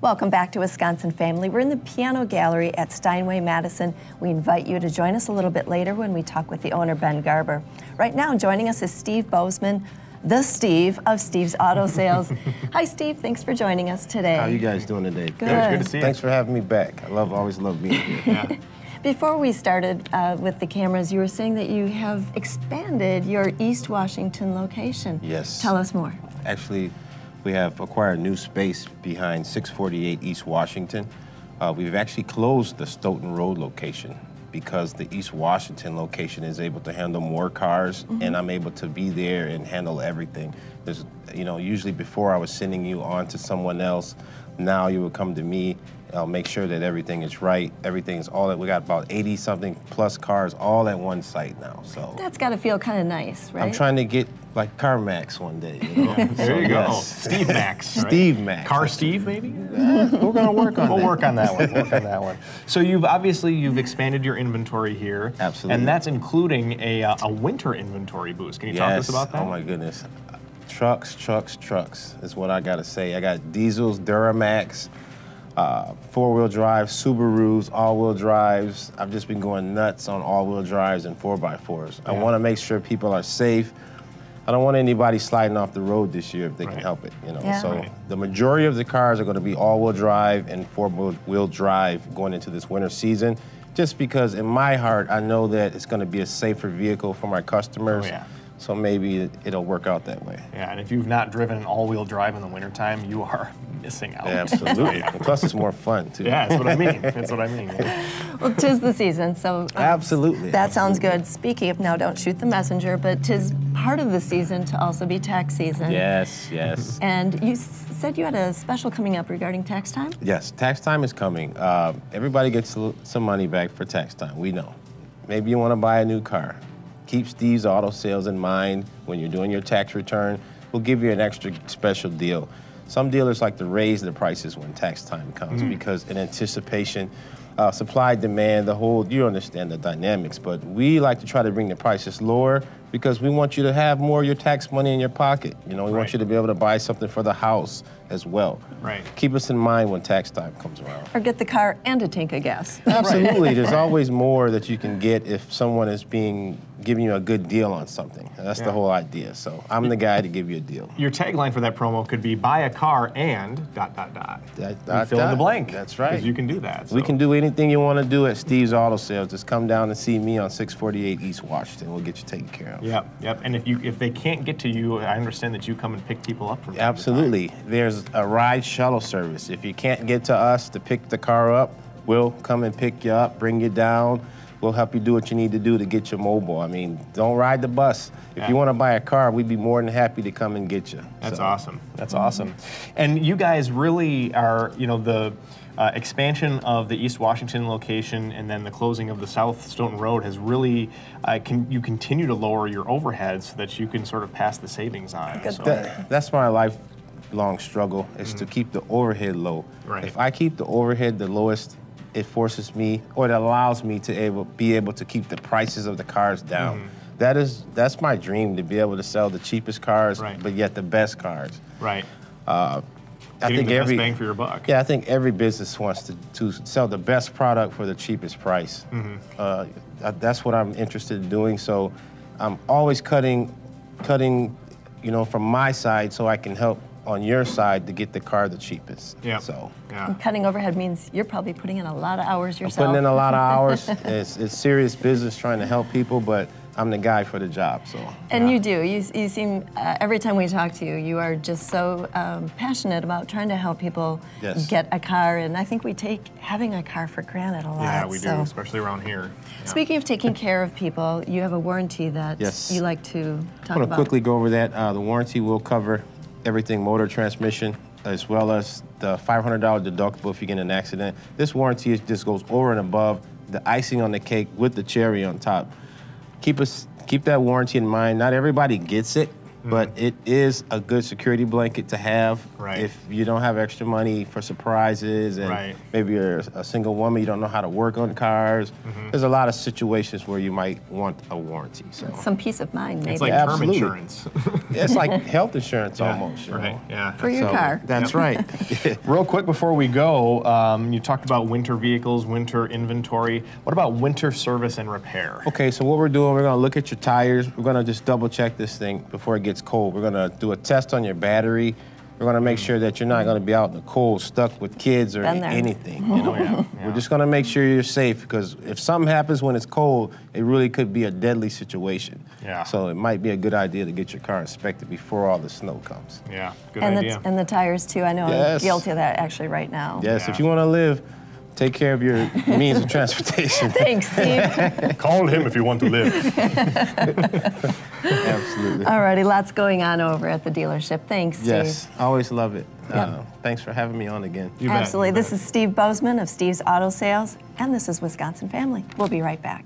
Welcome back to Wisconsin Family. We're in the Piano Gallery at Steinway Madison. We invite you to join us a little bit later when we talk with the owner, Ben Garber. Right now, joining us is Steve Bozeman, the Steve of Steve's Auto Sales. Hi, Steve. Thanks for joining us today. How are you guys doing today? Good. Good to see you. Thanks for having me back. Always love being here. Yeah. Before we started with the cameras, you were saying that you have expanded your East Washington location. Yes. Tell us more. Actually, we have acquired new space behind 648 East Washington. We've actually closed the Stoughton Road location because the East Washington location is able to handle more cars, and I'm able to be there and handle everything. There's, usually before I was sending you on to someone else, now you would come to me. I'll make sure that everything is right. Everything's we got about 80-something plus cars all at one site now, so. That's got to feel kind of nice, right? I'm trying to get like CarMax one day, There you go. yes. Steve Max. Right? Steve Max. Car Steve, maybe? We're gonna work on that. We'll work on that one. Work on that one. So you've expanded your inventory here. Absolutely. And that's including a winter inventory boost. Can you talk to us about that? Oh my goodness. Trucks is what I gotta say. I got diesels, Duramax, four-wheel drive, Subarus, all-wheel drives. I've just been going nuts on all-wheel drives and 4x4s. Yeah. I want to make sure people are safe. I don't want anybody sliding off the road this year if they can help it. Yeah. So the majority of the cars are going to be all-wheel drive and four-wheel drive going into this winter season. Just because in my heart, I know that it's going to be a safer vehicle for my customers. Oh, yeah. So maybe it'll work out that way. Yeah, and if you've not driven an all-wheel drive in the wintertime, you are missing out. Absolutely. And plus, it's more fun, too. Yeah, that's what I mean. That's what I mean. Yeah. Well, 'tis the season, so Absolutely. that sounds good. Speaking of, now don't shoot the messenger, but 'tis part of the season to also be tax season. Yes. And you said you had a special coming up regarding tax time? Yes, tax time is coming. Everybody gets some money back for tax time, we know. Maybe you want to buy a new car. Keep Steve's Auto Sales in mind when you're doing your tax return. We'll give you an extra special deal. Some dealers like to raise the prices when tax time comes because in anticipation, supply, demand, you understand the dynamics, but we like to try to bring the prices lower because we want you to have more of your tax money in your pocket. We want you to be able to buy something for the house as well. Right. Keep us in mind when tax time comes around. Or get the car and a tank of gas. Absolutely. There's always more that you can get if someone is giving you a good deal on something. That's the whole idea. So I'm the guy to give you a deal. Your tagline for that promo could be buy a car and ... You fill in the blank. That's right. Because you can do that. So. We can do anything you want to do at Steve's Auto Sales. Just come down and see me on 648 East Washington. We'll get you taken care of. Yep. And if they can't get to you, I understand that you come and pick people up from time to time. Absolutely. There's a ride shuttle service. If you can't get to us to pick the car up, we'll come and pick you up, bring you down. We'll help you do what you need to do to get you mobile. I mean, don't ride the bus. If you want to buy a car, we'd be more than happy to come and get you. That's awesome. That's awesome. And you guys really are, the expansion of the East Washington location and then the closing of the South Stoughton Road has really, you continue to lower your overhead so that you can sort of pass the savings on. So. That's my lifelong struggle, is to keep the overhead low. Right. If I keep the overhead the lowest, it forces me, or it allows me to be able to keep the prices of the cars down. That's my dream, to be able to sell the cheapest cars, but yet the best cars. Right. I think the best bang for your buck. Yeah, I think every business wants to sell the best product for the cheapest price. That's what I'm interested in doing. So I'm always cutting, from my side so I can help on your side to get the car the cheapest. Yeah. So. And cutting overhead means you're probably putting in a lot of hours yourself. I'm putting in a lot of hours. It's serious business trying to help people, but I'm the guy for the job. So. And you do. You seem, every time we talk to you, you are just so passionate about trying to help people get a car. And I think we take having a car for granted a lot. Yeah, we do, especially around here. Yeah. Speaking of taking care of people, you have a warranty that you like to talk about. I want to quickly go over that. The warranty will cover everything motor, transmission, as well as the $500 deductible if you get in an accident. This warranty just goes over and above the icing on the cake with the cherry on top. Keep that warranty in mind. Not everybody gets it, but it is a good security blanket to have. Right. If you don't have extra money for surprises and Right. maybe you're a single woman, you don't know how to work on cars. There's a lot of situations where you might want a warranty. So Some peace of mind, maybe. It's like Absolutely. term insurance. it's like health insurance almost. You Right. know? Yeah. For your So, car. That's right. Real quick before we go, you talked about winter vehicles, winter inventory. What about winter service and repair? Okay, so what we're doing, we're gonna look at your tires. We're gonna just double check this thing before it gets cold. We're gonna do a test on your battery. We're gonna make sure that you're not gonna be out in the cold, stuck with kids or Been there. anything. You know? Yeah. We're just gonna make sure you're safe because if something happens when it's cold, it really could be a deadly situation. Yeah. So it might be a good idea to get your car inspected before all the snow comes. Yeah, good And idea. and the tires too. I know I'm Yes. guilty of that actually right now. Yes, Yeah. if you wanna live, take care of your means of transportation. Thanks, Steve. Call him if you want to live. Absolutely. Alrighty, lots going on over at the dealership. Thanks, Steve. Yes, always love it. Yep. Thanks for having me on again. You bet, Absolutely. you This bet. is Steve Bozeman of Steve's Auto Sales, and this is Wisconsin Family. We'll be right back.